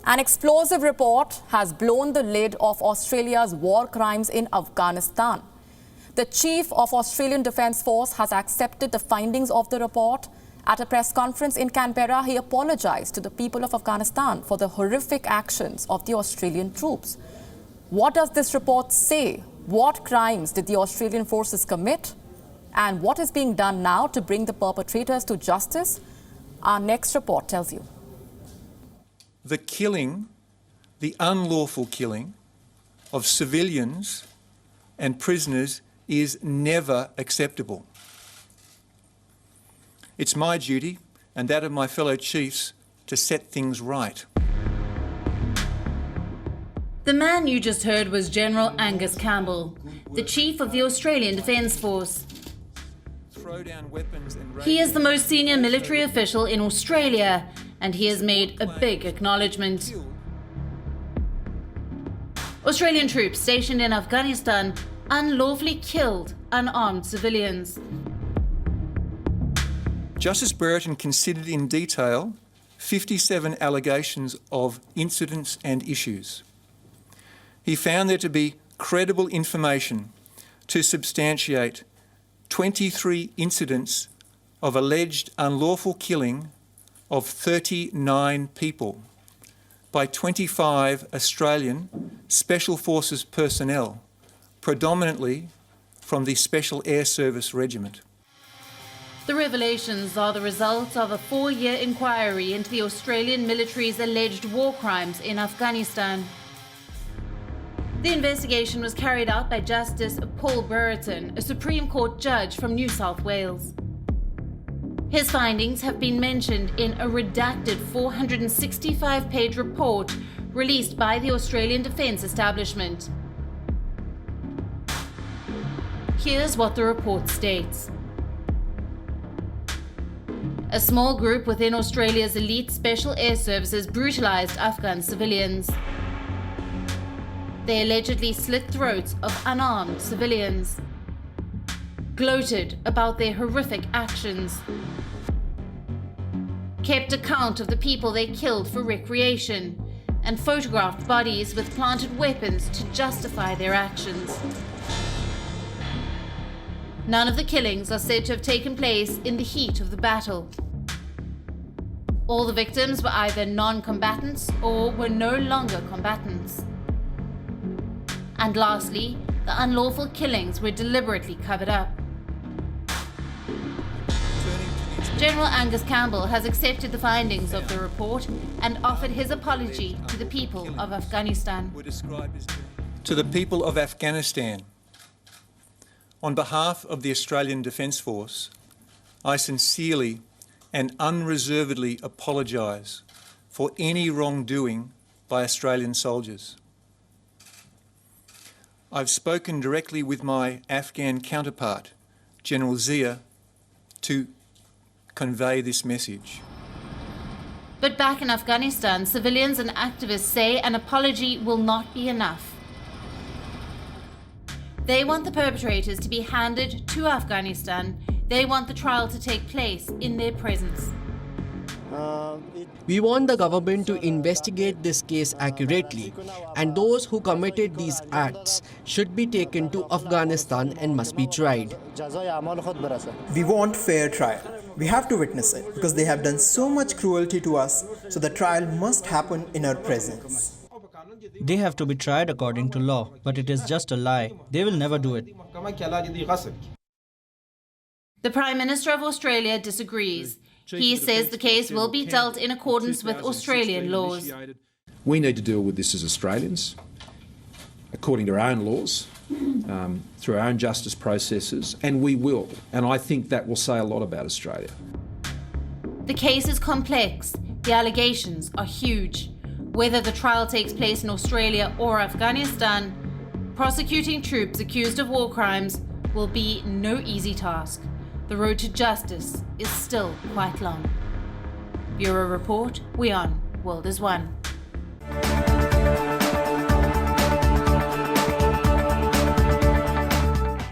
An explosive report has blown the lid of Australia's war crimes in Afghanistan. The Chief of Australian Defence Force has accepted the findings of the report. At a press conference in Canberra, he apologised to the people of Afghanistan for the horrific actions of the Australian troops. What does this report say? What crimes did the Australian forces commit? And what is being done now to bring the perpetrators to justice? Our next report tells you. The killing, the unlawful killing of civilians and prisoners is never acceptable. It's my duty and that of my fellow chiefs to set things right. The man you just heard was General Angus Campbell, the Chief of the Australian Defence Force. He is the most senior military official in Australia, and he has made a big acknowledgement. Australian troops stationed in Afghanistan unlawfully killed unarmed civilians. Justice Brereton considered in detail 57 allegations of incidents and issues. He found there to be credible information to substantiate 23 incidents of alleged unlawful killing of 39 people by 25 Australian Special Forces personnel, predominantly from the Special Air Service Regiment. The revelations are the result of a 4-year inquiry into the Australian military's alleged war crimes in Afghanistan. The investigation was carried out by Justice Paul Brereton, a Supreme Court judge from New South Wales. His findings have been mentioned in a redacted 465-page report released by the Australian Defence Establishment. Here's what the report states. A small group within Australia's elite Special Air Services brutalised Afghan civilians. They allegedly slit throats of unarmed civilians, gloated about their horrific actions, kept account of the people they killed for recreation, and photographed bodies with planted weapons to justify their actions. None of the killings are said to have taken place in the heat of the battle. All the victims were either non-combatants or were no longer combatants. And lastly, the unlawful killings were deliberately covered up. General Angus Campbell has accepted the findings of the report and offered his apology to the people of Afghanistan. To the people of Afghanistan, on behalf of the Australian Defence Force, I sincerely and unreservedly apologise for any wrongdoing by Australian soldiers. I've spoken directly with my Afghan counterpart, General Zia, to convey this message. But back in Afghanistan, civilians and activists say an apology will not be enough. They want the perpetrators to be handed to Afghanistan. They want the trial to take place in their presence. We want the government to investigate this case accurately, and those who committed these acts should be taken to Afghanistan and must be tried. We want fair trial. We have to witness it because they have done so much cruelty to us, so the trial must happen in our presence. They have to be tried according to law, but it is just a lie. They will never do it. The Prime Minister of Australia disagrees. He says the case will be dealt in accordance with Australian laws. We need to deal with this as Australians, according to our own laws, through our own justice processes, and we will. And I think that will say a lot about Australia. The case is complex. The allegations are huge. Whether the trial takes place in Australia or Afghanistan, prosecuting troops accused of war crimes will be no easy task. The road to justice is still quite long. Bureau Report, WION, World is One.